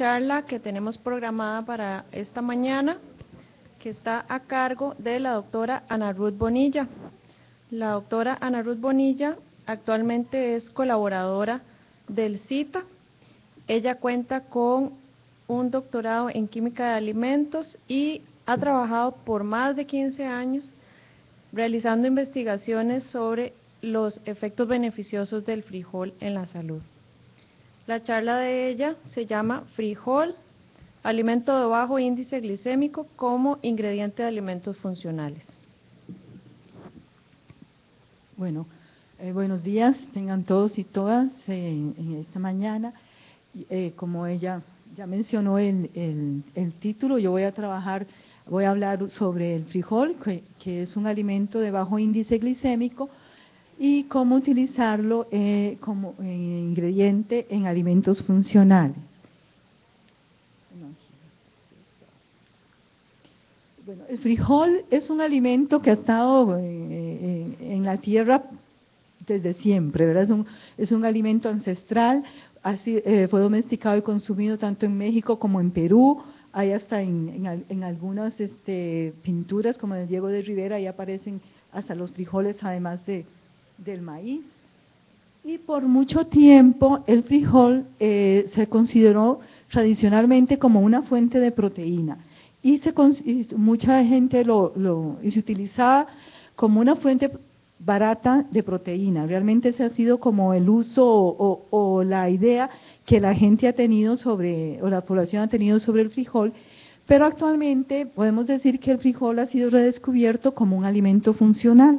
charla que tenemos programada para esta mañana, que está a cargo de la doctora Ana Ruth Bonilla. La doctora Ana Ruth Bonilla actualmente es colaboradora del CITA. Ella cuenta con un doctorado en química de alimentos y ha trabajado por más de 15 años realizando investigaciones sobre los efectos beneficiosos del frijol en la salud. La charla de ella se llama Frijol, alimento de bajo índice glicémico como ingrediente de alimentos funcionales. Bueno, buenos días, tengan todos y todas en esta mañana. Como ella ya mencionó el título, yo voy a hablar sobre el frijol, que es un alimento de bajo índice glicémico, y cómo utilizarlo como ingrediente en alimentos funcionales. Bueno, el frijol es un alimento que ha estado en la tierra desde siempre, ¿verdad? Es un alimento ancestral, fue domesticado y consumido tanto en México como en Perú. Hay hasta en algunas pinturas, como de Diego de Rivera, ahí aparecen hasta los frijoles, además del maíz. Y por mucho tiempo el frijol se consideró tradicionalmente como una fuente de proteína. Y mucha gente se utilizaba como una fuente barata de proteína. Realmente ese ha sido como el uso o la idea que la gente ha tenido o la población ha tenido sobre el frijol, pero actualmente podemos decir que el frijol ha sido redescubierto como un alimento funcional.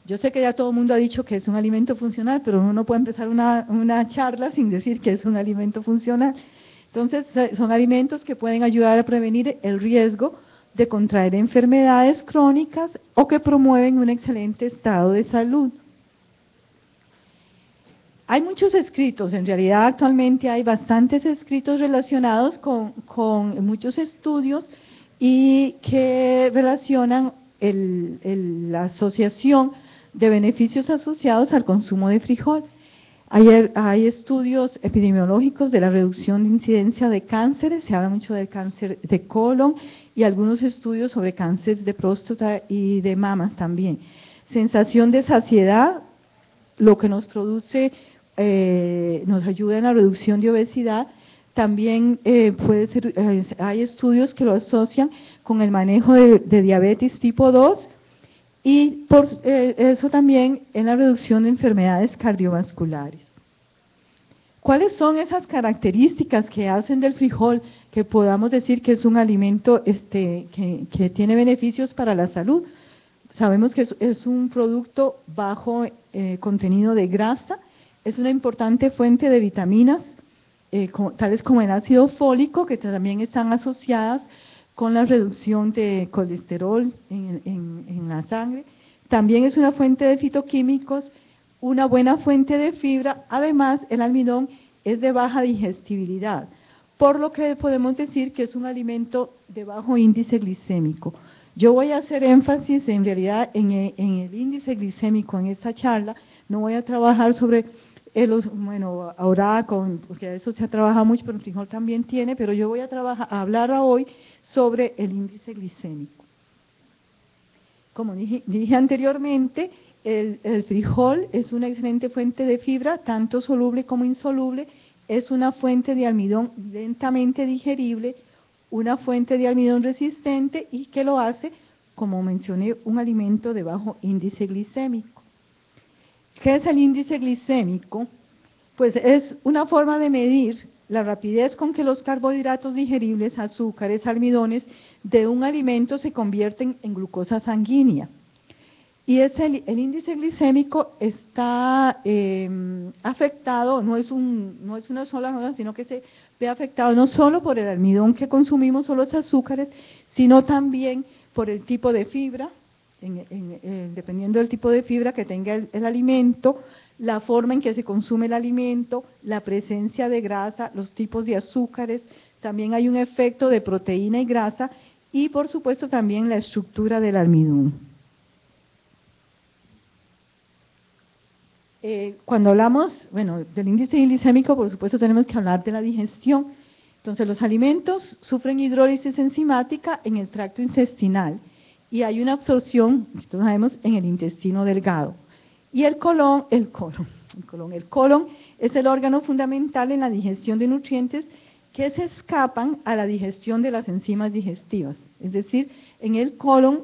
Yo sé que ya todo el mundo ha dicho que es un alimento funcional, pero uno no puede empezar una charla sin decir que es un alimento funcional. Entonces, son alimentos que pueden ayudar a prevenir el riesgo de contraer enfermedades crónicas o que promueven un excelente estado de salud. Hay muchos escritos, en realidad actualmente hay bastantes escritos relacionados con muchos estudios y que relacionan la asociación de beneficios asociados al consumo de frijol. Hay estudios epidemiológicos de la reducción de incidencia de cánceres, se habla mucho del cáncer de colon y algunos estudios sobre cáncer de próstata y de mamas también. Sensación de saciedad, lo que nos produce, nos ayuda en la reducción de obesidad. También hay estudios que lo asocian con el manejo de diabetes tipo 2 y por eso también en la reducción de enfermedades cardiovasculares. ¿Cuáles son esas características que hacen del frijol que podamos decir que es un alimento que tiene beneficios para la salud? Sabemos que es un producto bajo contenido de grasa, es una importante fuente de vitaminas, tales como el ácido fólico, que también están asociadas con la reducción de colesterol en la sangre. También es una fuente de fitoquímicos, una buena fuente de fibra. Además, el almidón es de baja digestibilidad, por lo que podemos decir que es un alimento de bajo índice glicémico. Yo voy a hacer énfasis en realidad en el índice glicémico en esta charla. No voy a trabajar sobre ahora porque eso se ha trabajado mucho, pero el frijol también tiene, pero yo voy a hablar hoy sobre el índice glicémico. Como dije anteriormente, el frijol es una excelente fuente de fibra, tanto soluble como insoluble, es una fuente de almidón lentamente digerible, una fuente de almidón resistente y que lo hace, como mencioné, un alimento de bajo índice glicémico. ¿Qué es el índice glicémico? Pues es una forma de medir la rapidez con que los carbohidratos digeribles, azúcares, almidones de un alimento se convierten en glucosa sanguínea. Y el índice glicémico está afectado, no es una sola cosa, sino que se ve afectado no solo por el almidón que consumimos o los azúcares, sino también por el tipo de fibra, dependiendo del tipo de fibra que tenga el alimento, la forma en que se consume el alimento, la presencia de grasa, los tipos de azúcares, también hay un efecto de proteína y grasa y por supuesto también la estructura del almidón. Cuando hablamos, bueno, del índice glicémico, por supuesto tenemos que hablar de la digestión. Entonces, los alimentos sufren hidrólisis enzimática en el tracto intestinal y hay una absorción, esto lo sabemos, en el intestino delgado. Y el colon es el órgano fundamental en la digestión de nutrientes que se escapan a la digestión de las enzimas digestivas. Es decir, en el colon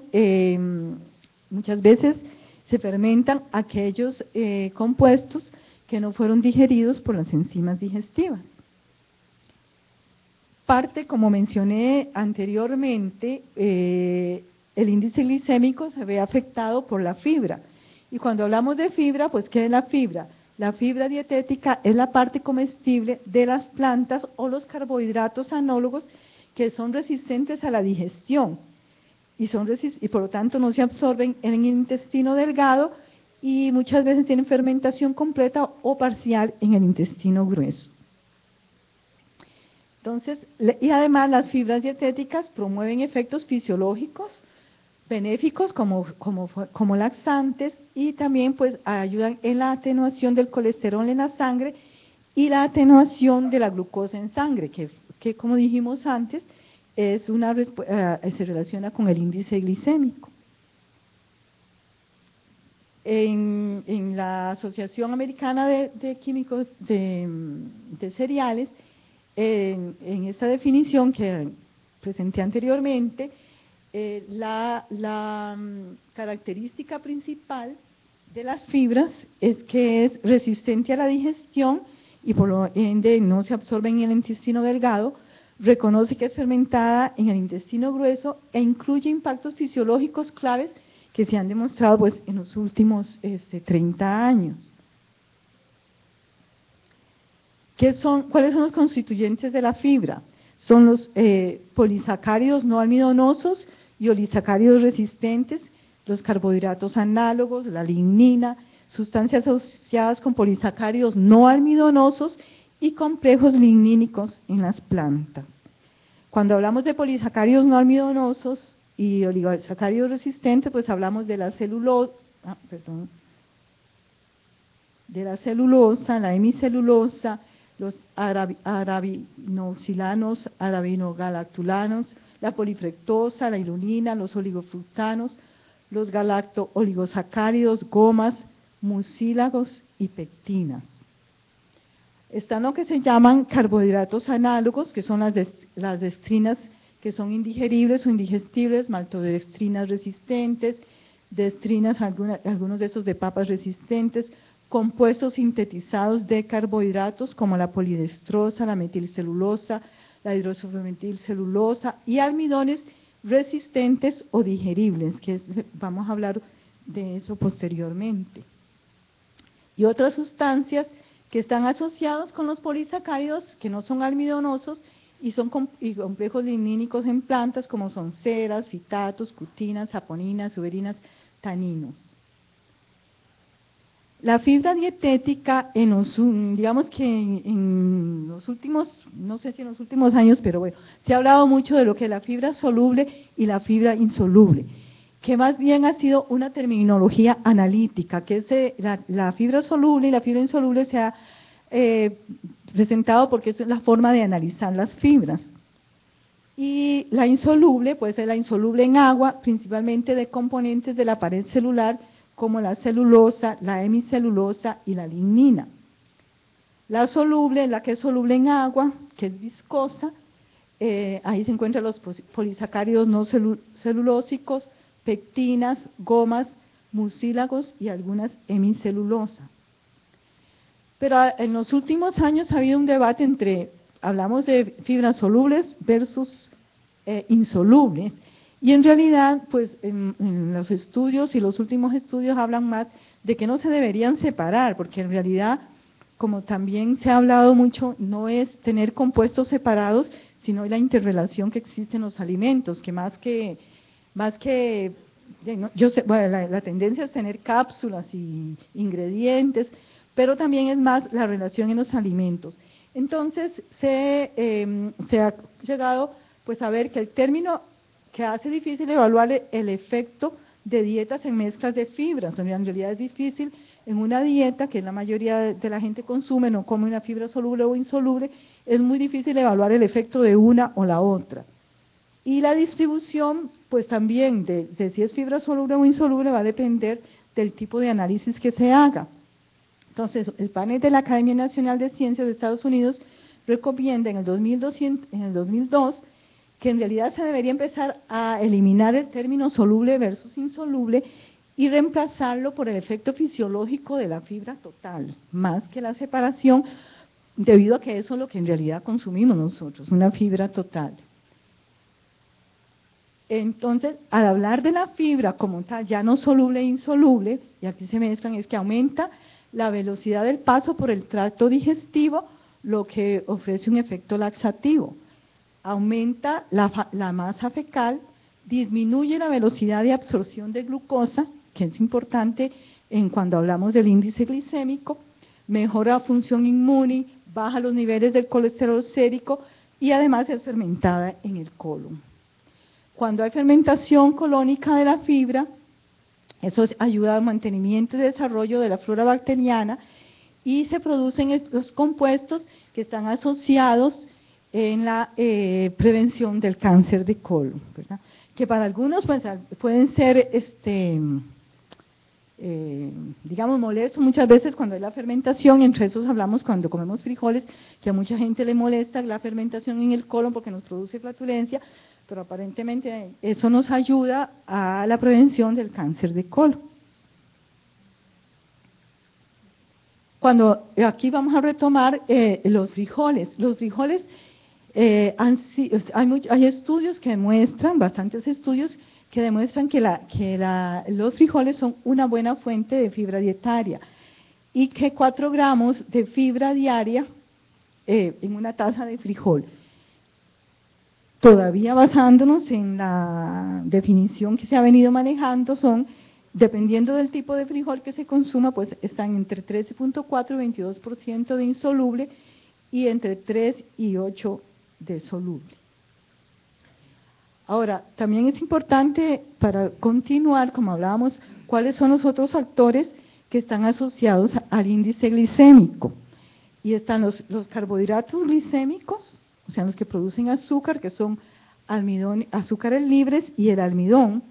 muchas veces se fermentan aquellos compuestos que no fueron digeridos por las enzimas digestivas. Parte, como mencioné anteriormente, el índice glicémico se ve afectado por la fibra. Y cuando hablamos de fibra, pues ¿qué es la fibra? La fibra dietética es la parte comestible de las plantas o los carbohidratos análogos que son resistentes a la digestión y por lo tanto no se absorben en el intestino delgado y muchas veces tienen fermentación completa o parcial en el intestino grueso. Entonces, y además las fibras dietéticas promueven efectos fisiológicos benéficos como laxantes y también pues ayudan en la atenuación del colesterol en la sangre y la atenuación de la glucosa en sangre, que como dijimos antes, se relaciona con el índice glicémico. En la Asociación Americana de Químicos de Cereales, en esta definición que presenté anteriormente, la característica principal de las fibras es que es resistente a la digestión y por lo ende no se absorbe en el intestino delgado, reconoce que es fermentada en el intestino grueso e incluye impactos fisiológicos claves que se han demostrado pues, en los últimos 30 años. ¿Cuáles son los constituyentes de la fibra? Son los polisacáridos no almidonosos y olisacáridos resistentes, los carbohidratos análogos, la lignina, sustancias asociadas con polisacáridos no almidonosos y complejos lignínicos en las plantas. Cuando hablamos de polisacáridos no almidonosos y oligosacáridos resistentes, pues hablamos de la celulosa, la hemicelulosa, los arabinosilanos, arabinogalactulanos, la polifructosa, la ilunina, los oligofructanos, los galacto-oligosacáridos, gomas, mucílagos y pectinas. Están lo que se llaman carbohidratos análogos, que son las dextrinas que son indigeribles o indigestibles, maltodextrinas resistentes, dextrinas, algunos de estos de papas resistentes, compuestos sintetizados de carbohidratos como la polidextrosa, la metilcelulosa, la hidroximetilcelulosa y almidones resistentes o digeribles, vamos a hablar de eso posteriormente. Y otras sustancias que están asociados con los polisacáridos que no son almidonosos y son complejos lignínicos en plantas como son ceras, fitatos, cutinas, saponinas, suberinas, taninos. La fibra dietética, digamos que en los últimos, no sé si en los últimos años, pero bueno, se ha hablado mucho de lo que es la fibra soluble y la fibra insoluble, que más bien ha sido una terminología analítica, que es la fibra soluble y la fibra insoluble se ha presentado porque es la forma de analizar las fibras. Y la insoluble, puede ser la insoluble en agua, principalmente de componentes de la pared celular, como la celulosa, la hemicelulosa y la lignina. La soluble es la que es soluble en agua, que es viscosa, ahí se encuentran los polisacáridos no celulósicos, pectinas, gomas, mucílagos y algunas hemicelulosas. Pero en los últimos años ha habido un debate hablamos de fibras solubles versus insolubles, y en realidad, pues en los estudios y los últimos estudios hablan más de que no se deberían separar, porque en realidad, como también se ha hablado mucho, no es tener compuestos separados, sino la interrelación que existe en los alimentos, que más que la tendencia es tener cápsulas y ingredientes, pero también es más la relación en los alimentos. Entonces, se ha llegado pues a ver que el término que hace difícil evaluar el efecto de dietas en mezclas de fibras, en realidad es difícil en una dieta que la mayoría de la gente consume, no come una fibra soluble o insoluble, es muy difícil evaluar el efecto de una o la otra. Y la distribución, pues también, de si es fibra soluble o insoluble, va a depender del tipo de análisis que se haga. Entonces, el panel de la Academia Nacional de Ciencias de Estados Unidos recomienda en el 2002 que en realidad se debería empezar a eliminar el término soluble versus insoluble y reemplazarlo por el efecto fisiológico de la fibra total, más que la separación, debido a que eso es lo que en realidad consumimos nosotros, una fibra total. Entonces, al hablar de la fibra como tal, ya no soluble e insoluble, y aquí se mezclan, es que aumenta la velocidad del paso por el tracto digestivo, lo que ofrece un efecto laxativo. Aumenta la masa fecal, disminuye la velocidad de absorción de glucosa, que es importante cuando hablamos del índice glicémico, mejora la función inmune, baja los niveles del colesterol sérico y además es fermentada en el colon. Cuando hay fermentación colónica de la fibra, eso ayuda al mantenimiento y desarrollo de la flora bacteriana y se producen los compuestos que están asociados en la prevención del cáncer de colon, ¿verdad? Que para algunos pues, pueden ser, digamos, molestos muchas veces cuando hay la fermentación. Entre esos hablamos cuando comemos frijoles, que a mucha gente le molesta la fermentación en el colon porque nos produce flatulencia, pero aparentemente eso nos ayuda a la prevención del cáncer de colon. Aquí vamos a retomar los frijoles. Los frijoles, hay estudios que demuestran, bastantes estudios, que demuestran que los frijoles son una buena fuente de fibra dietaria y que 4 gramos de fibra diaria en una taza de frijol, todavía basándonos en la definición que se ha venido manejando, son, dependiendo del tipo de frijol que se consuma, pues están entre 13.4 y 22% de insoluble y entre 3 y 8 de soluble. Ahora, también es importante para continuar, como hablábamos, cuáles son los otros factores que están asociados al índice glicémico. Y están los carbohidratos glicémicos, o sea, los que producen azúcar, que son azúcares libres y el almidón,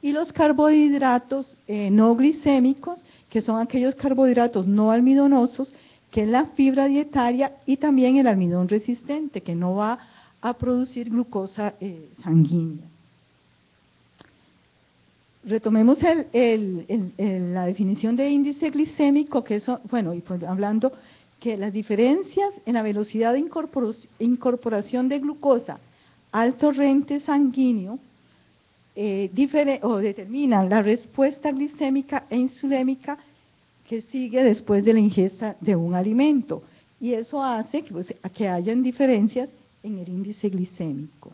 y los carbohidratos no glicémicos, que son aquellos carbohidratos no almidonosos, que es la fibra dietaria y también el almidón resistente, que no va a producir glucosa sanguínea. Retomemos la definición de índice glicémico, que eso, bueno, y pues hablando que las diferencias en la velocidad de incorporación de glucosa al torrente sanguíneo determinan la respuesta glicémica e insulémica que sigue después de la ingesta de un alimento, y eso hace que hayan diferencias en el índice glicémico.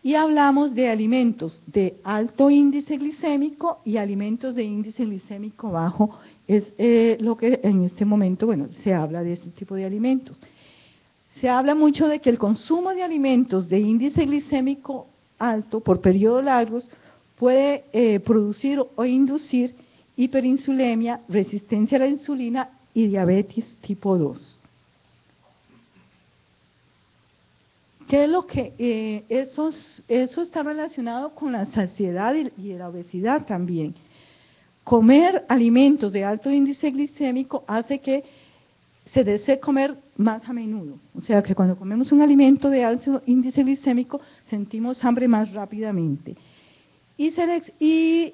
Y hablamos de alimentos de alto índice glicémico y alimentos de índice glicémico bajo, es lo que en este momento, bueno, se habla de este tipo de alimentos. Se habla mucho de que el consumo de alimentos de índice glicémico alto por periodos largos puede producir o inducir hiperinsulemia, resistencia a la insulina y diabetes tipo 2. ¿Qué es lo que eso está relacionado con la saciedad y la obesidad también? Comer alimentos de alto índice glicémico hace que se desee comer más a menudo. O sea, que cuando comemos un alimento de alto índice glicémico sentimos hambre más rápidamente. Y se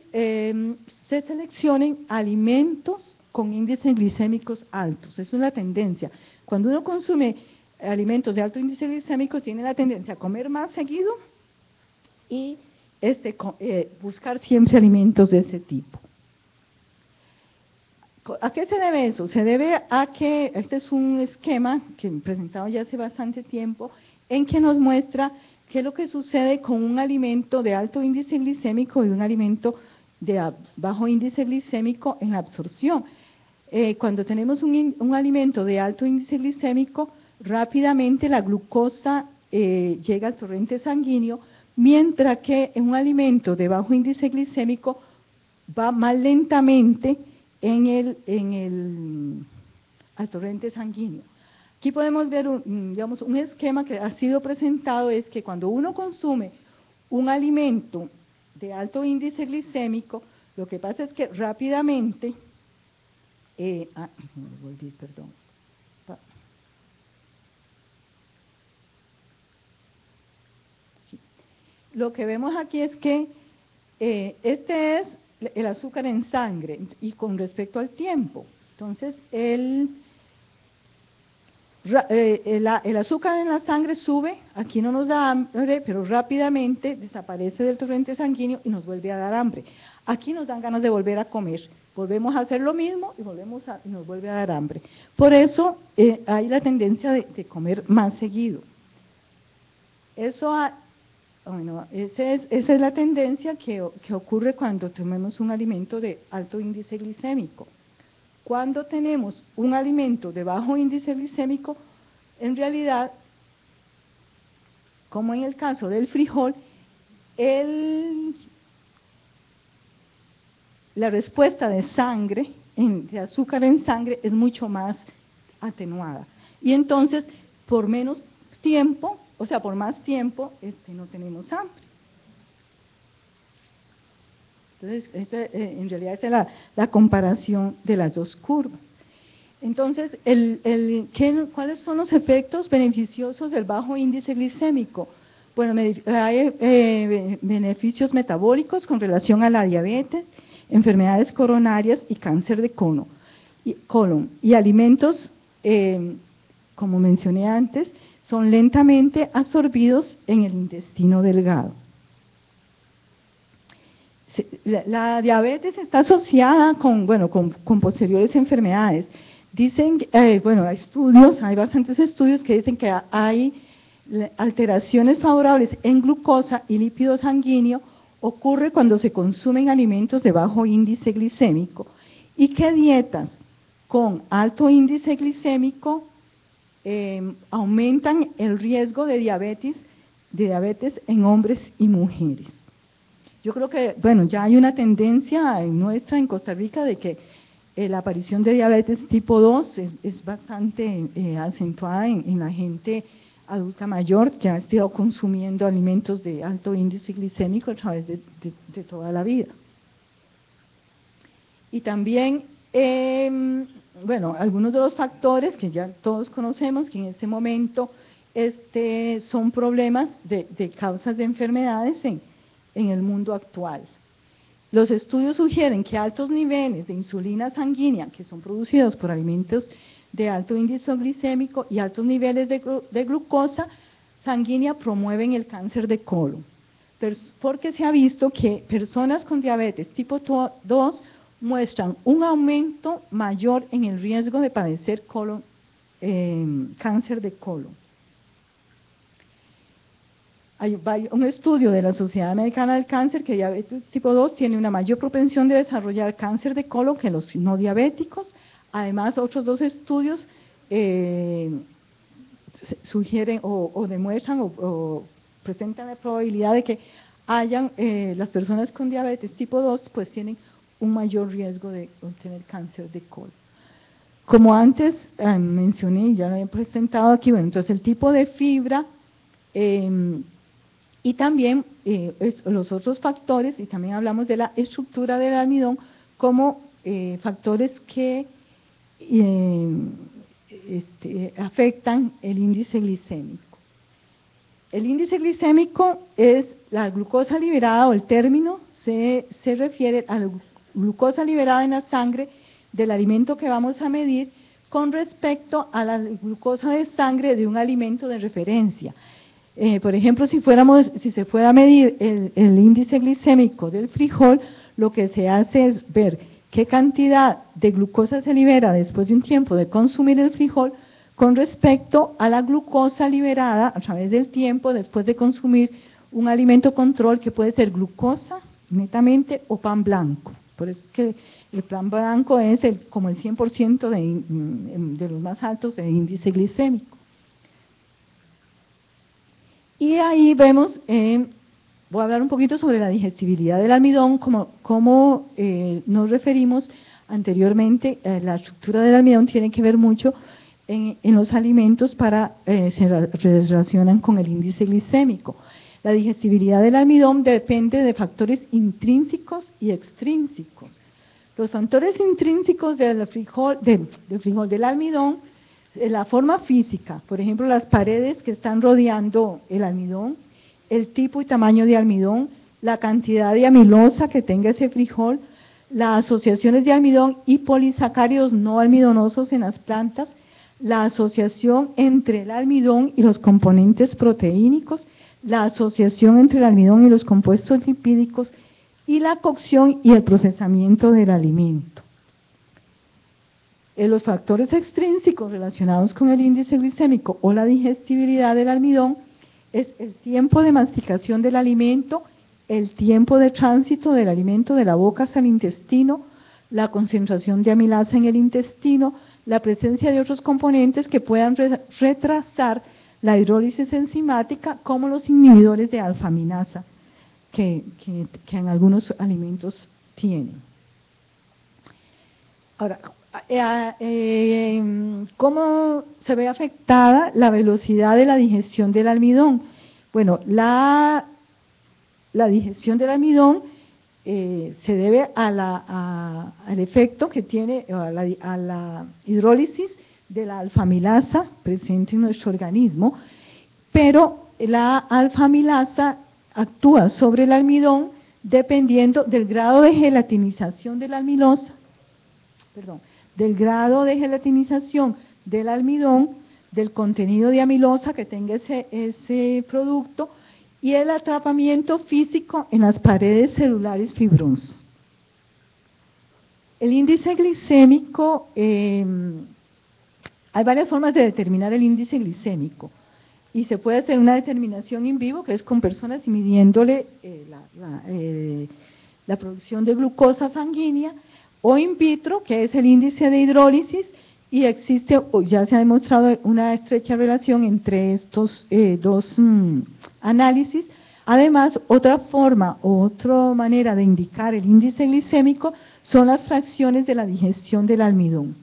seleccionen alimentos con índices glicémicos altos. Esa es la tendencia. Cuando uno consume alimentos de alto índice glicémico, tiene la tendencia a comer más seguido y buscar siempre alimentos de ese tipo. ¿A qué se debe eso? Se debe a que este es un esquema que he presentado ya hace bastante tiempo, en que nos muestra qué es lo que sucede con un alimento de alto índice glicémico y un alimento de bajo índice glicémico en la absorción. Cuando tenemos un alimento de alto índice glicémico, rápidamente la glucosa llega al torrente sanguíneo, mientras que en un alimento de bajo índice glicémico va más lentamente al torrente sanguíneo. Aquí podemos ver digamos, un esquema que ha sido presentado, es que cuando uno consume un alimento de alto índice glicémico, lo que pasa es que rápidamente, perdón. Lo que vemos aquí es que este es el azúcar en sangre y con respecto al tiempo. Entonces, el azúcar en la sangre sube, aquí no nos da hambre, pero rápidamente desaparece del torrente sanguíneo y nos vuelve a dar hambre. Aquí nos dan ganas de volver a comer, volvemos a hacer lo mismo y nos vuelve a dar hambre. Por eso hay la tendencia de comer más seguido. Esa es la tendencia que ocurre cuando tomemos un alimento de alto índice glicémico. Cuando tenemos un alimento de bajo índice glicémico, en realidad, como en el caso del frijol, la respuesta de sangre, de azúcar en sangre, es mucho más atenuada. Y entonces, por menos tiempo, o sea, por más tiempo, no tenemos hambre. Entonces, en realidad esa es la comparación de las dos curvas. Entonces, ¿cuáles son los efectos beneficiosos del bajo índice glicémico? Bueno, hay beneficios metabólicos con relación a la diabetes, enfermedades coronarias y cáncer de colon. Y alimentos, como mencioné antes, son lentamente absorbidos en el intestino delgado. La diabetes está asociada con posteriores enfermedades. Dicen, hay bastantes estudios que dicen que hay alteraciones favorables en glucosa y lípido sanguíneo, ocurre cuando se consumen alimentos de bajo índice glicémico, y que dietas con alto índice glicémico aumentan el riesgo de diabetes en hombres y mujeres. Yo creo que, ya hay una tendencia nuestra en Costa Rica de que la aparición de diabetes tipo 2 es bastante acentuada en la gente adulta mayor que ha estado consumiendo alimentos de alto índice glicémico a través de toda la vida. Y también, algunos de los factores que ya todos conocemos, que en este momento son problemas de causas de enfermedades en el mundo actual. Los estudios sugieren que altos niveles de insulina sanguínea, que son producidos por alimentos de alto índice glicémico, y altos niveles de glucosa sanguínea promueven el cáncer de colon. Porque se ha visto que personas con diabetes tipo 2 muestran un aumento mayor en el riesgo de padecer cáncer de colon. Hay un estudio de la Sociedad Americana del Cáncer que diabetes tipo 2 tiene una mayor propensión de desarrollar cáncer de colon que los no diabéticos. Además, otros dos estudios sugieren o demuestran o presentan la probabilidad de que las personas con diabetes tipo 2 pues tienen un mayor riesgo de obtener cáncer de colon. Como antes mencioné, ya lo he presentado aquí, entonces el tipo de fibra y también los otros factores, y también hablamos de la estructura del almidón como factores que afectan el índice glicémico. El índice glicémico es la glucosa liberada, o el término se refiere a la glucosa liberada en la sangre del alimento que vamos a medir con respecto a la glucosa de sangre de un alimento de referencia. Por ejemplo, si se fuera a medir el índice glicémico del frijol, lo que se hace es ver qué cantidad de glucosa se libera después de un tiempo de consumir el frijol con respecto a la glucosa liberada a través del tiempo después de consumir un alimento control que puede ser glucosa netamente o pan blanco. Por eso es que el pan blanco es como el 100% de los más altos de índice glicémico. Y ahí vemos, voy a hablar un poquito sobre la digestibilidad del almidón, cómo nos referimos anteriormente, la estructura del almidón tiene que ver mucho en los alimentos se relacionan con el índice glicémico. La digestibilidad del almidón depende de factores intrínsecos y extrínsecos. Los factores intrínsecos del frijol, del almidón, la forma física, por ejemplo, las paredes que están rodeando el almidón, el tipo y tamaño de almidón, la cantidad de amilosa que tenga ese frijol, las asociaciones de almidón y polisacáridos no almidonosos en las plantas, la asociación entre el almidón y los componentes proteínicos, la asociación entre el almidón y los compuestos lipídicos y la cocción y el procesamiento del alimento. Los factores extrínsecos relacionados con el índice glicémico o la digestibilidad del almidón es el tiempo de masticación del alimento, el tiempo de tránsito del alimento de la boca hacia el intestino, la concentración de amilasa en el intestino, la presencia de otros componentes que puedan retrasar la hidrólisis enzimática, como los inhibidores de alfaminasa, que en algunos alimentos tienen. Ahora, ¿cómo se ve afectada la velocidad de la digestión del almidón? Bueno, la digestión del almidón se debe al efecto que tiene, a la hidrólisis de la alfamilasa presente en nuestro organismo, pero la alfamilasa actúa sobre el almidón dependiendo del grado de gelatinización de la amilosa, del grado de gelatinización del almidón, del contenido de amilosa que tenga ese producto y el atrapamiento físico en las paredes celulares fibrosas. El índice glicémico, hay varias formas de determinar el índice glicémico y se puede hacer una determinación in vivo, que es con personas y midiéndole la producción de glucosa sanguínea, o in vitro, que es el índice de hidrólisis, y existe, ya se ha demostrado una estrecha relación entre estos dos análisis. Además, otra forma o otra manera de indicar el índice glicémico son las fracciones de la digestión del almidón.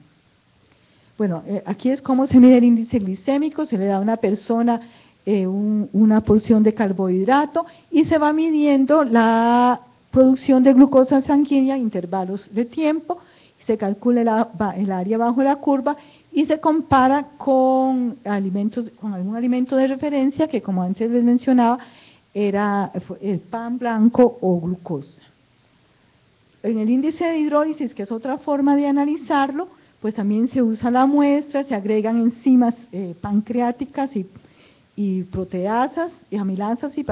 Bueno, aquí es cómo se mide el índice glicémico, se le da a una persona una porción de carbohidrato y se va midiendo la producción de glucosa sanguínea a intervalos de tiempo, se calcula el área bajo la curva y se compara con algún alimento de referencia que, como antes les mencionaba, era el pan blanco o glucosa. En el índice de hidrólisis, que es otra forma de analizarlo, pues también se usa la muestra, se agregan enzimas pancreáticas y proteasas, y amilasas y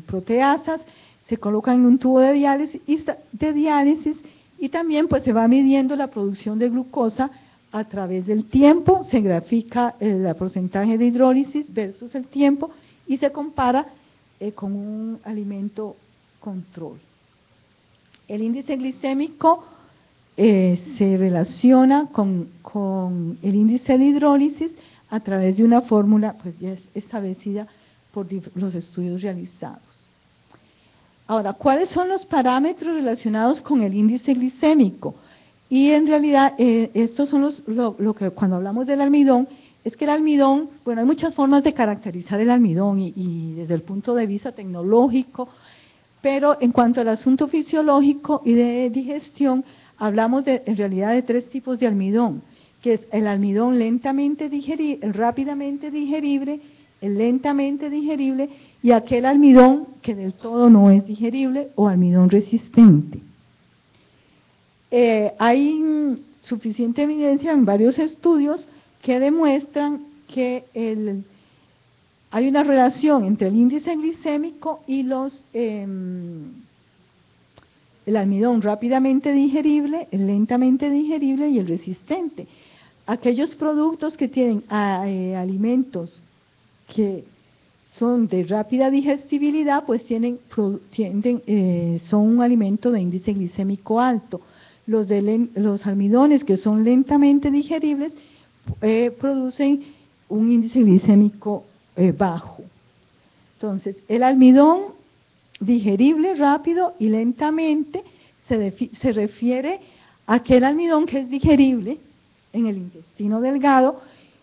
proteasas, se colocan en un tubo de diálisis y también pues se va midiendo la producción de glucosa a través del tiempo, se grafica el porcentaje de hidrólisis versus el tiempo y se compara con un alimento control. El índice glicémico se relaciona con el índice de hidrólisis a través de una fórmula pues ya establecida por los estudios realizados. Ahora, ¿cuáles son los parámetros relacionados con el índice glicémico? Y en realidad, estos son lo que cuando hablamos del almidón, es que el almidón, bueno, hay muchas formas de caracterizar el almidón y desde el punto de vista tecnológico, pero en cuanto al asunto fisiológico y de digestión, hablamos en realidad de tres tipos de almidón, que es el almidón lentamente digerible, el rápidamente digerible, el lentamente digerible y aquel almidón que del todo no es digerible o almidón resistente. Hay suficiente evidencia en varios estudios que demuestran que hay una relación entre el índice glicémico y el almidón rápidamente digerible, el lentamente digerible y el resistente. Aquellos productos que tienen alimentos que son de rápida digestibilidad, pues son un alimento de índice glicémico alto. Los almidones que son lentamente digeribles producen un índice glicémico bajo. Entonces, el almidón digerible rápido y lentamente se refiere a aquel almidón que es digerible en el intestino delgado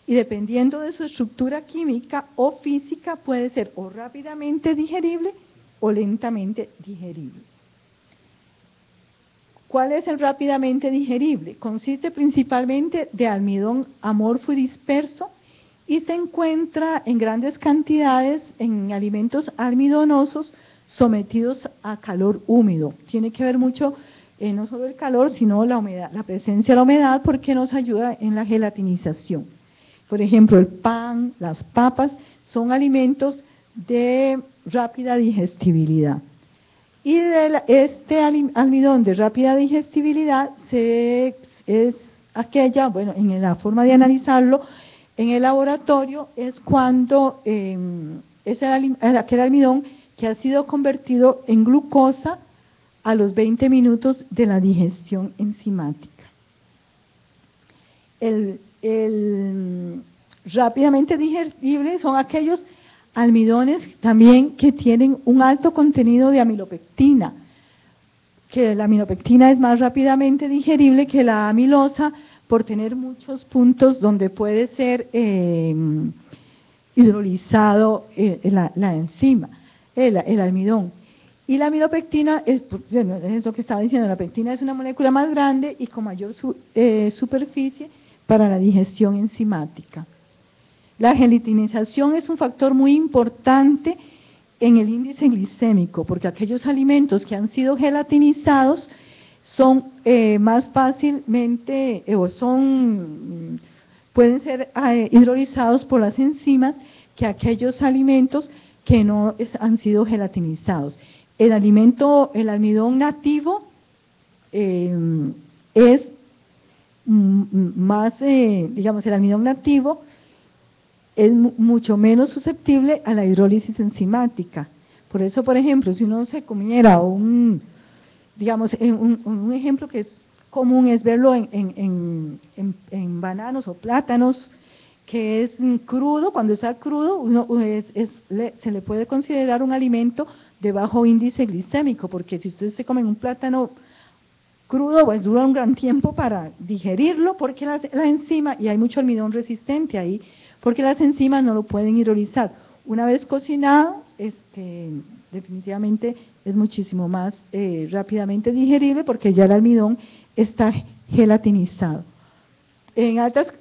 y dependiendo de su estructura química o física puede ser o rápidamente digerible o lentamente digerible. ¿Cuál es el rápidamente digerible? Consiste principalmente de almidón amorfo y disperso y se encuentra en grandes cantidades en alimentos almidonosos sometidos a calor húmedo. Tiene que ver mucho no solo el calor, sino la humedad, la presencia de la humedad, porque nos ayuda en la gelatinización. Por ejemplo, el pan, las papas, son alimentos de rápida digestibilidad. Y este almidón de rápida digestibilidad es aquella, bueno, en la forma de analizarlo, en el laboratorio es cuando es aquel almidón que ha sido convertido en glucosa a los 20 minutos de la digestión enzimática. El rápidamente digerible son aquellos almidones también que tienen un alto contenido de amilopectina, que la amilopectina es más rápidamente digerible que la amilosa por tener muchos puntos donde puede ser hidrolizado la enzima, el almidón. Y la amilopectina es lo que estaba diciendo, la pectina es una molécula más grande y con mayor superficie para la digestión enzimática. La gelatinización es un factor muy importante en el índice glicémico, porque aquellos alimentos que han sido gelatinizados son más fácilmente, pueden ser hidrolizados por las enzimas que aquellos alimentos que no han sido gelatinizados. El almidón nativo es más, digamos, el almidón nativo es mucho menos susceptible a la hidrólisis enzimática. Por eso, por ejemplo, si uno se comiera un ejemplo que es común es verlo en bananos o plátanos, que es crudo. Cuando está crudo se le puede considerar un alimento de bajo índice glicémico, porque si usted se come un plátano crudo, pues dura un gran tiempo para digerirlo, porque la enzima, y hay mucho almidón resistente ahí, porque las enzimas no lo pueden hidrolizar. Una vez cocinado, definitivamente es muchísimo más rápidamente digerible, porque ya el almidón está gelatinizado. En altas,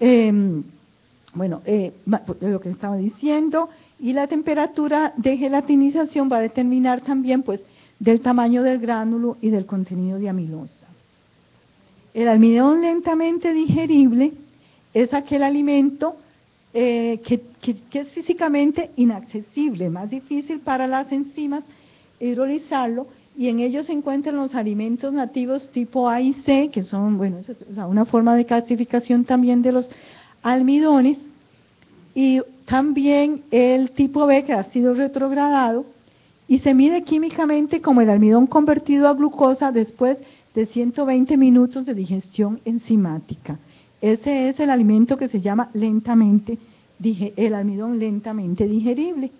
lo que estaba diciendo, y la temperatura de gelatinización va a determinar también, pues, del tamaño del gránulo y del contenido de amilosa. El almidón lentamente digerible es aquel alimento que es físicamente inaccesible, más difícil para las enzimas hidrolizarlo, y en ellos se encuentran los alimentos nativos tipo A y C, que son, bueno, es una forma de clasificación también de los almidones, y también el tipo B, que ha sido retrogradado, y se mide químicamente como el almidón convertido a glucosa después de 120 minutos de digestión enzimática. Ese es el alimento que se llama el almidón lentamente digerible.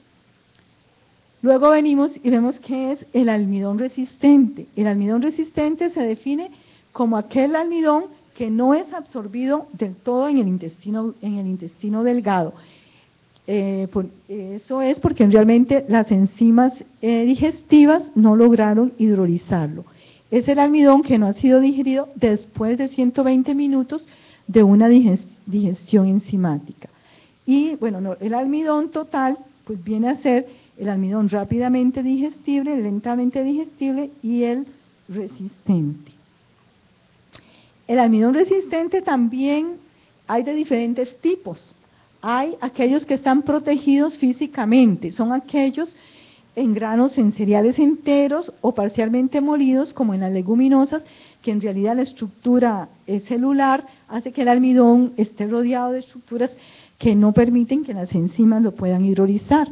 Luego venimos y vemos qué es el almidón resistente. El almidón resistente se define como aquel almidón que no es absorbido del todo en el intestino delgado. Eso es porque realmente las enzimas digestivas no lograron hidrolizarlo. Es el almidón que no ha sido digerido después de 120 minutos de una digestión enzimática. Y bueno, el almidón total pues viene a ser el almidón rápidamente digestible, lentamente digestible y el resistente. El almidón resistente también hay de diferentes tipos. Hay aquellos que están protegidos físicamente, son aquellos en granos en cereales enteros o parcialmente molidos, como en las leguminosas, que en realidad la estructura celular hace que el almidón esté rodeado de estructuras que no permiten que las enzimas lo puedan hidrolizar.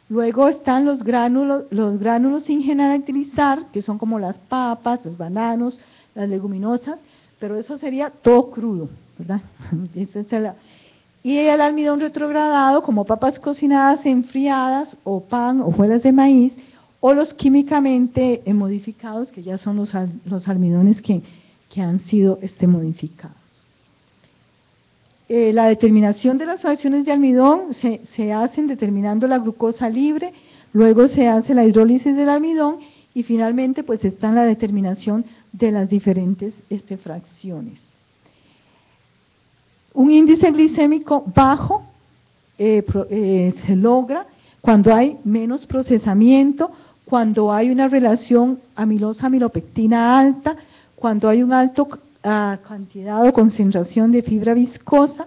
Luego están los gránulos sin gelatinizar, que son como las papas, los bananos, las leguminosas, pero eso sería todo crudo, ¿verdad? Y el almidón retrogradado, como papas cocinadas, enfriadas, o pan, hojuelas de maíz, o los químicamente modificados, que ya son los almidones que han sido modificados. La determinación de las fracciones de almidón se hacen determinando la glucosa libre, luego se hace la hidrólisis del almidón y finalmente pues está en la determinación de las diferentes fracciones. Un índice glicémico bajo se logra cuando hay menos procesamiento, cuando hay una relación amilosa-amilopectina alta, cuando hay un alto cantidad o concentración de fibra viscosa,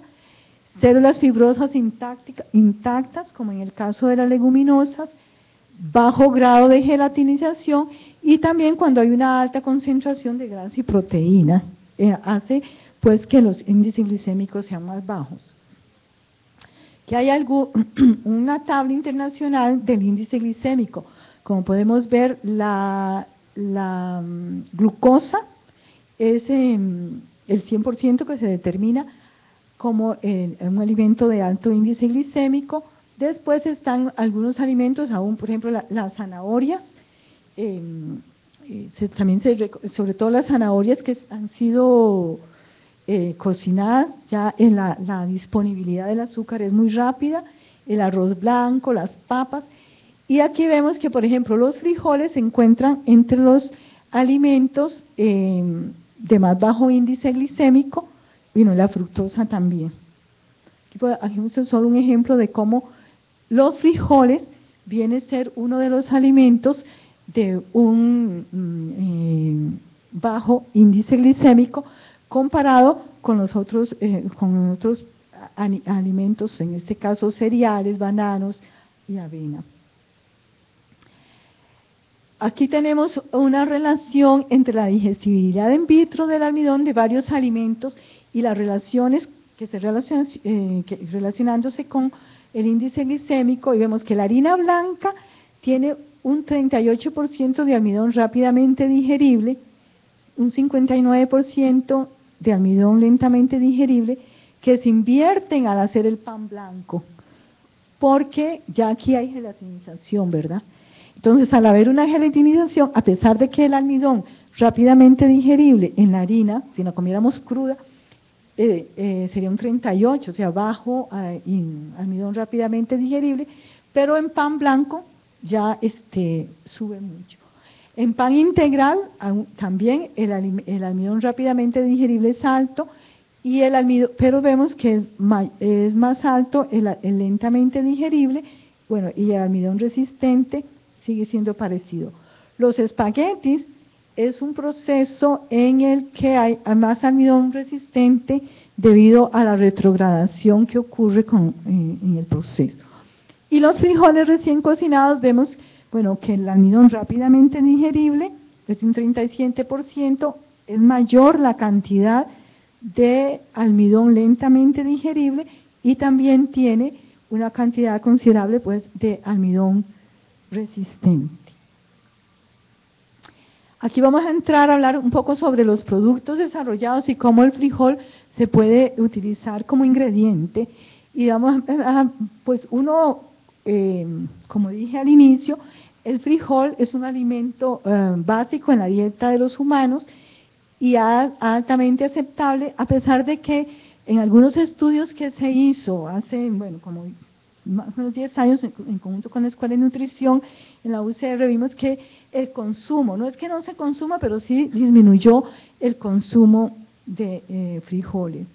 células fibrosas intactas, como en el caso de las leguminosas, bajo grado de gelatinización y también cuando hay una alta concentración de grasa y proteína, hace pues que los índices glicémicos sean más bajos. Que hay una tabla internacional del índice glicémico. Como podemos ver, la glucosa es el 100% que se determina como un alimento de alto índice glicémico. Después están algunos alimentos, aún por ejemplo las zanahorias, también sobre todo las zanahorias que han sido cocinadas, ya en la disponibilidad del azúcar es muy rápida, el arroz blanco, las papas, y aquí vemos que por ejemplo los frijoles se encuentran entre los alimentos de más bajo índice glicémico, y la fructosa también. Aquí es solo un ejemplo de cómo los frijoles viene a ser uno de los alimentos de un bajo índice glicémico comparado con los otros alimentos, en este caso cereales, bananos y avena. Aquí tenemos una relación entre la digestibilidad in vitro del almidón de varios alimentos y las relaciones que se relacionándose con el índice glicémico, y vemos que la harina blanca tiene un 38% de almidón rápidamente digerible, un 59% de almidón lentamente digerible, que se invierten al hacer el pan blanco, porque ya aquí hay gelatinización, ¿verdad? Entonces, al haber una gelatinización, a pesar de que el almidón rápidamente digerible en la harina, si la comiéramos cruda, sería un 38, o sea, bajo almidón rápidamente digerible, pero en pan blanco ya sube mucho. En pan integral también el almidón rápidamente digerible es alto, y pero vemos que es más alto el lentamente digerible, bueno, y el almidón resistente sigue siendo parecido. Los espaguetis es un proceso en el que hay más almidón resistente debido a la retrogradación que ocurre en el proceso. Y los frijoles recién cocinados vemos, bueno, que el almidón rápidamente digerible es un 37%, es mayor la cantidad de almidón lentamente digerible y también tiene una cantidad considerable pues de almidón resistente. Aquí vamos a entrar a hablar un poco sobre los productos desarrollados y cómo el frijol se puede utilizar como ingrediente. Y vamos a, pues como dije al inicio, el frijol es un alimento básico en la dieta de los humanos y altamente aceptable, a pesar de que en algunos estudios que se hizo hace, bueno, como más o menos 10 años, en conjunto con la Escuela de Nutrición, en la UCR vimos que el consumo, no es que no se consuma, pero sí disminuyó el consumo de frijoles.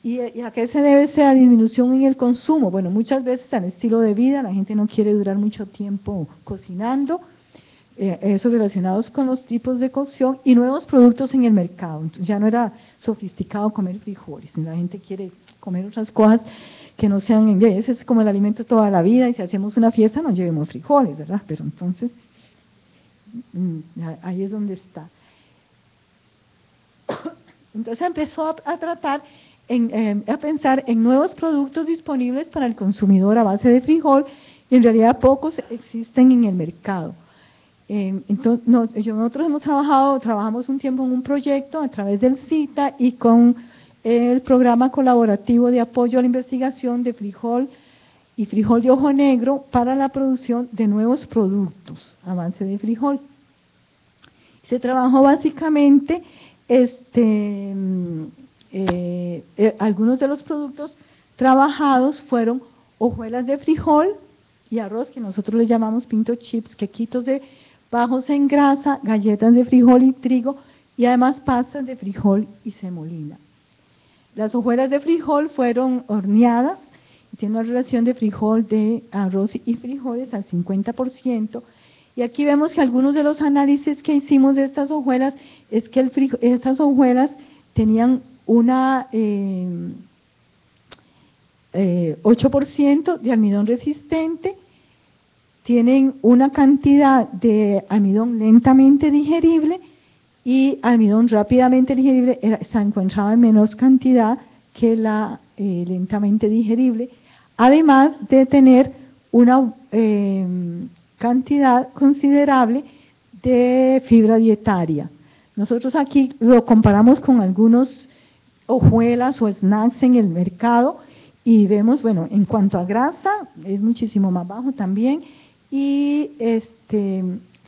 ¿Y a qué se debe esa disminución en el consumo? Bueno, muchas veces al estilo de vida, la gente no quiere durar mucho tiempo cocinando, eso relacionados con los tipos de cocción y nuevos productos en el mercado. Entonces ya no era sofisticado comer frijoles, la gente quiere comer otras cosas que no sean, ese es como el alimento toda la vida, y si hacemos una fiesta no llevemos frijoles, ¿verdad? Pero entonces, ahí es donde está. Entonces empezó a tratar, a pensar en nuevos productos disponibles para el consumidor a base de frijol, y en realidad pocos existen en el mercado. Entonces, nosotros trabajamos un tiempo en un proyecto a través del CITA y con el programa colaborativo de apoyo a la investigación de frijol y frijol de ojo negro para la producción de nuevos productos a base de frijol. Se trabajó básicamente algunos de los productos trabajados fueron hojuelas de frijol y arroz, que nosotros le llamamos pinto chips, quequitos de bajos en grasa, galletas de frijol y trigo, y además pastas de frijol y semolina. Las hojuelas de frijol fueron horneadas y tienen una relación de frijol, de arroz y frijoles al 50%. Y aquí vemos que algunos de los análisis que hicimos de estas hojuelas es que estas hojuelas tenían una 8% de almidón resistente, tienen una cantidad de almidón lentamente digerible y almidón rápidamente digerible se encontraba en menos cantidad que la lentamente digerible, además de tener una cantidad considerable de fibra dietaria. Nosotros aquí lo comparamos con algunos hojuelas o snacks en el mercado y vemos, bueno, en cuanto a grasa es muchísimo más bajo también, y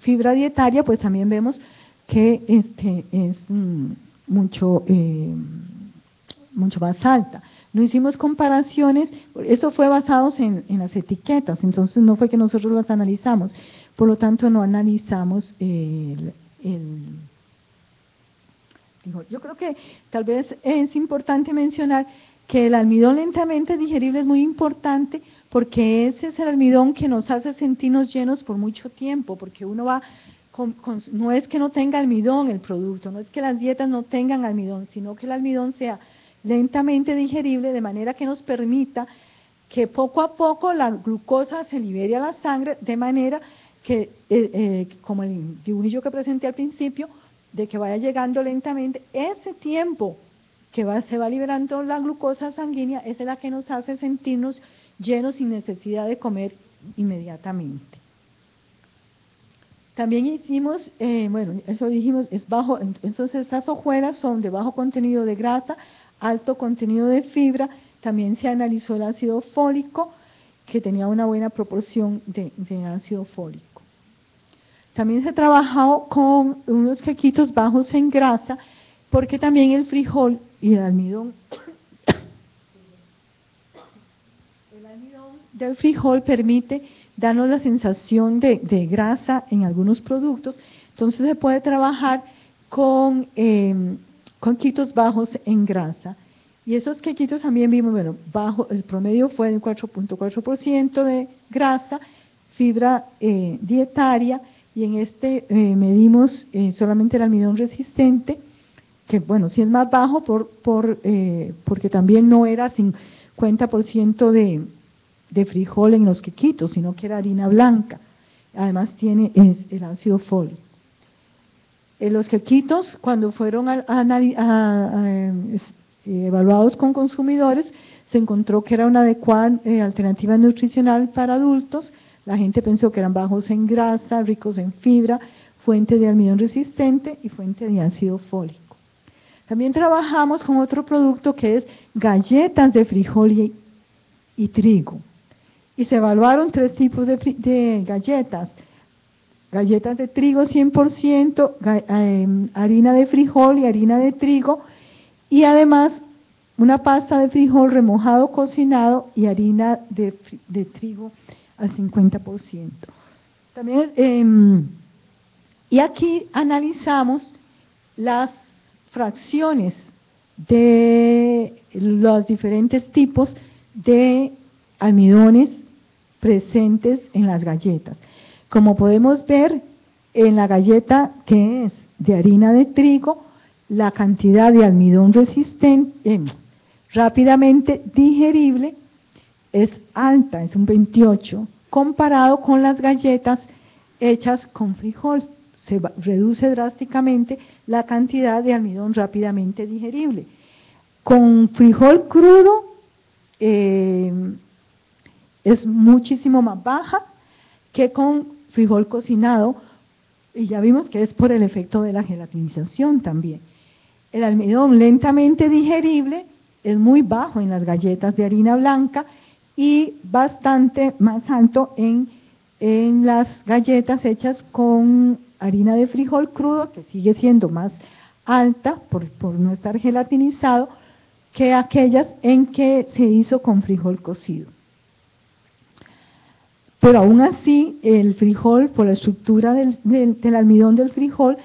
fibra dietaria pues también vemos que es mucho más alta. No hicimos comparaciones, eso fue basado en las etiquetas, entonces no fue que nosotros las analizamos, por lo tanto no analizamos yo creo que tal vez es importante mencionar que el almidón lentamente digerible es muy importante porque ese es el almidón que nos hace sentirnos llenos por mucho tiempo, porque uno va, no es que no tenga almidón el producto, no es que las dietas no tengan almidón, sino que el almidón sea lentamente digerible de manera que nos permita que poco a poco la glucosa se libere a la sangre, de manera que, como el dibujillo que presenté al principio, de que vaya llegando lentamente, ese tiempo que se va liberando la glucosa sanguínea es la que nos hace sentirnos llenos sin necesidad de comer inmediatamente. También hicimos, bueno, eso dijimos, es bajo, entonces esas hojuelas son de bajo contenido de grasa, alto contenido de fibra. También se analizó el ácido fólico, que tenía una buena proporción de ácido fólico. También se trabajó con unos quequitos bajos en grasa, porque también el frijol y el almidón del frijol permite darnos la sensación de grasa en algunos productos. Entonces se puede trabajar con quequitos bajos en grasa. Y esos quequitos también vimos, bueno, el promedio fue de 4.4% de grasa, fibra dietaria, y en medimos solamente el almidón resistente, que bueno, sí es más bajo porque también no era 50% de frijol en los quequitos, sino que era harina blanca. Además tiene el ácido fólico. Los quequitos, cuando fueron evaluados con consumidores, se encontró que era una adecuada alternativa nutricional para adultos. La gente pensó que eran bajos en grasa, ricos en fibra, fuente de almidón resistente y fuente de ácido fólico. También trabajamos con otro producto que es galletas de frijol y trigo. Y se evaluaron 3 tipos de galletas. Galletas de trigo 100%, harina de frijol y harina de trigo, y además una pasta de frijol remojado, cocinado y harina de trigo al 50%. También, y aquí analizamos las fracciones de los diferentes tipos de almidones presentes en las galletas. Como podemos ver, en la galleta que es de harina de trigo, la cantidad de almidón resistente, rápidamente digerible, es alta, es un 28, comparado con las galletas hechas con frijol. Se reduce drásticamente la cantidad de almidón rápidamente digerible. Con frijol crudo es muchísimo más baja que con frijol cocinado, y ya vimos que es por el efecto de la gelatinización también. El almidón lentamente digerible es muy bajo en las galletas de harina blanca y bastante más alto en las galletas hechas con harina de frijol crudo, que sigue siendo más alta por no estar gelatinizado, que aquellas en que se hizo con frijol cocido. Pero aún así, el frijol, por la estructura del almidón del frijol,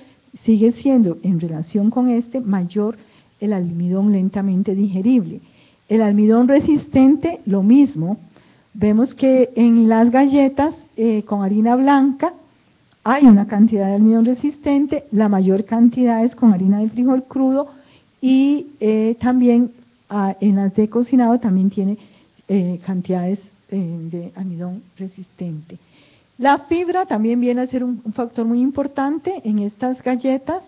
sigue siendo, en relación con este, mayor el almidón lentamente digerible. El almidón resistente, lo mismo. Vemos que en las galletas con harina blanca hay una cantidad de almidón resistente, la mayor cantidad es con harina de frijol crudo, y también en las de cocinado también tiene cantidades de almidón resistente. La fibra también viene a ser un factor muy importante en estas galletas,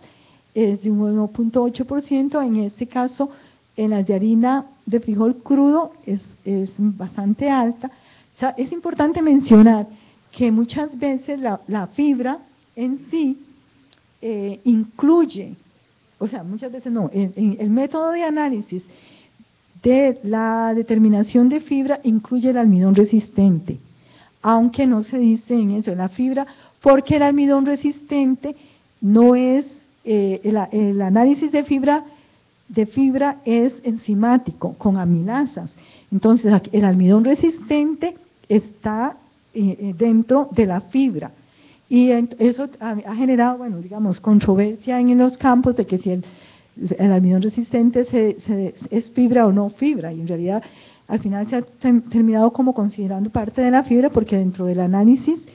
es de un 1.8%, en este caso en las de harina de frijol crudo es bastante alta. O sea, es importante mencionar que muchas veces la fibra en sí incluye, o sea, muchas veces no, en el método de análisis de la determinación de fibra incluye el almidón resistente, aunque no se dice en eso, la fibra, porque el almidón resistente no es, el análisis de fibra es enzimático, con amilasas. Entonces, el almidón resistente está dentro de la fibra. Y eso ha generado, bueno, digamos, controversia en los campos de que si el almidón resistente es fibra o no fibra, y en realidad al final se ha terminado como considerando parte de la fibra porque dentro del análisis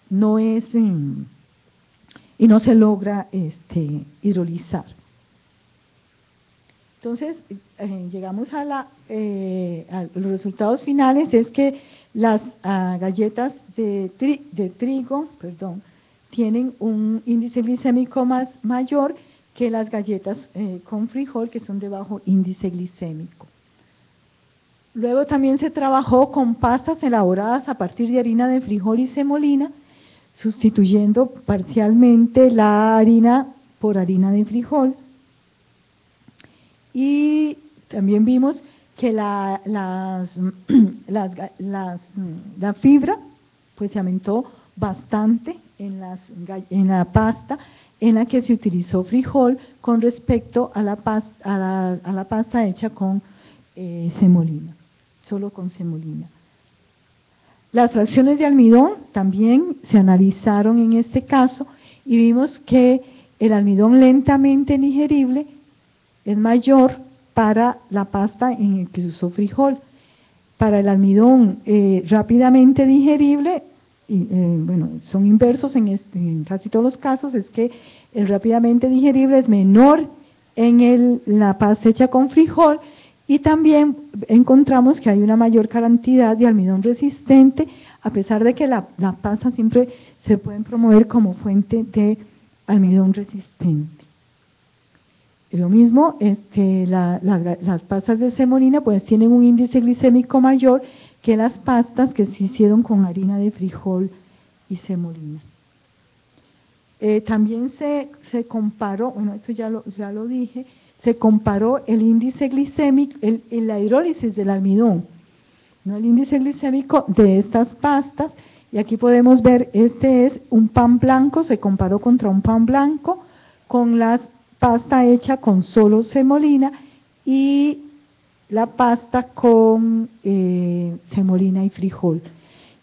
no es, y no se logra hidrolizar. Entonces, llegamos a los resultados finales, es que las galletas de trigo, tienen un índice glicémico mayor que las galletas con frijol, que son de bajo índice glicémico. Luego también se trabajó con pastas elaboradas a partir de harina de frijol y semolina, sustituyendo parcialmente la harina por harina de frijol. Y también vimos que la fibra pues se aumentó bastante en la pasta en la que se utilizó frijol con respecto a la pasta hecha con semolina, solo con semolina. Las fracciones de almidón también se analizaron en este caso y vimos que el almidón lentamente digerible es mayor para la pasta en el que se usó frijol. Para el almidón rápidamente digerible, bueno, son inversos en casi todos los casos, es que el rápidamente digerible es menor en la pasta hecha con frijol, y también encontramos que hay una mayor cantidad de almidón resistente, a pesar de que la pasta siempre se puede promover como fuente de almidón resistente. Lo mismo, las pastas de semolina pues tienen un índice glicémico mayor que las pastas que se hicieron con harina de frijol y semolina. También se comparó, bueno, esto ya lo dije, se comparó el índice glicémico, la hidrólisis del almidón, ¿no? El índice glicémico de estas pastas, y aquí podemos ver, este es un pan blanco, se comparó contra un pan blanco con la pasta hecha con solo semolina y la pasta con semolina y frijol.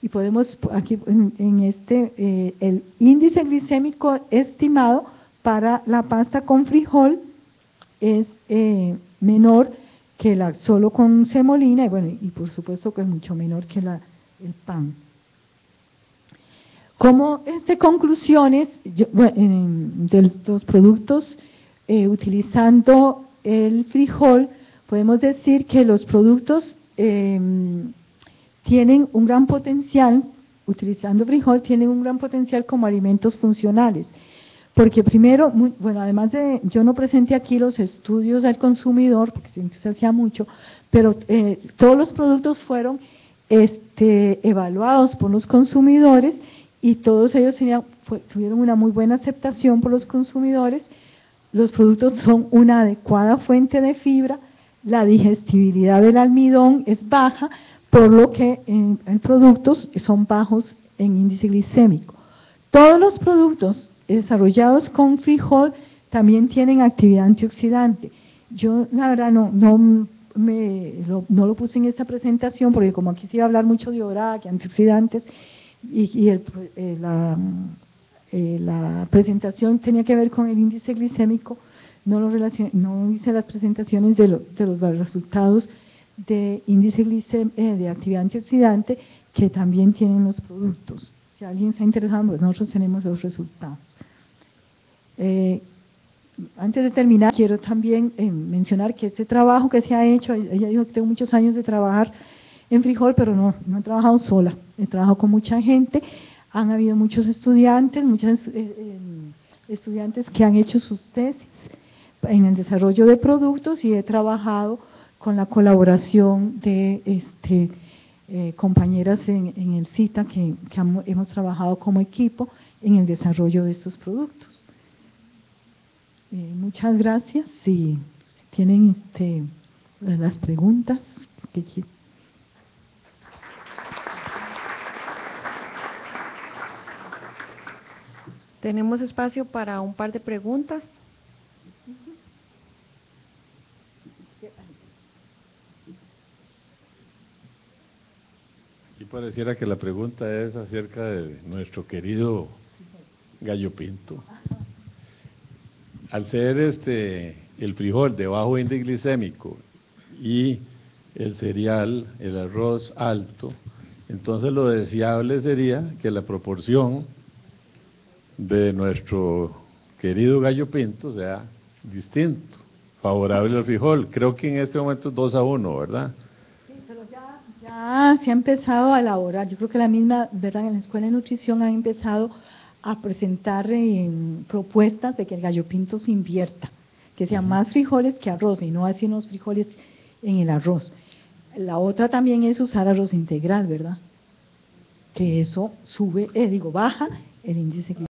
Y podemos, aquí el índice glicémico estimado para la pasta con frijol es menor que la solo con semolina, y bueno, y por supuesto que es mucho menor que el pan. Como conclusiones de los productos utilizando el frijol, podemos decir que los productos tienen un gran potencial, utilizando frijol, tienen un gran potencial como alimentos funcionales. Porque primero, bueno, además de, yo no presenté aquí los estudios del consumidor, porque se hacía mucho, pero todos los productos fueron evaluados por los consumidores y todos ellos tuvieron una muy buena aceptación por los consumidores. Los productos son una adecuada fuente de fibra, la digestibilidad del almidón es baja, por lo que en productos son bajos en índice glicémico. Todos los productos desarrollados con frijol también tienen actividad antioxidante. Yo la verdad no lo puse en esta presentación porque como aquí se iba a hablar mucho de ORAC, antioxidantes, y la presentación tenía que ver con el índice glicémico, no hice las presentaciones de los resultados de índice de actividad antioxidante que también tienen los productos. Si alguien está interesado, pues nosotros tenemos los resultados. Antes de terminar, quiero también mencionar que este trabajo que se ha hecho, ella dijo que tengo muchos años de trabajar en frijol, pero no he trabajado sola, he trabajado con mucha gente, han habido muchos estudiantes, estudiantes que han hecho sus tesis en el desarrollo de productos y he trabajado con la colaboración de compañeras en el CITA que hemos trabajado como equipo en el desarrollo de estos productos. Muchas gracias. Si tienen las preguntas que quieran. Tenemos espacio para un par de preguntas. Aquí pareciera que la pregunta es acerca de nuestro querido gallo pinto. Al ser el frijol de bajo índice glicémico y el cereal, el arroz alto, entonces lo deseable sería que la proporción de nuestro querido gallo pinto sea distinto, favorable al frijol. Creo que en este momento es 2-1, ¿verdad? Sí, pero ya se ha empezado a elaborar. Yo creo que la misma, ¿verdad? En la Escuela de Nutrición han empezado a presentar propuestas de que el gallo pinto se invierta, que sean más frijoles que arroz y no así unos frijoles en el arroz. La otra también es usar arroz integral, ¿verdad? Que eso baja el índice glicémico.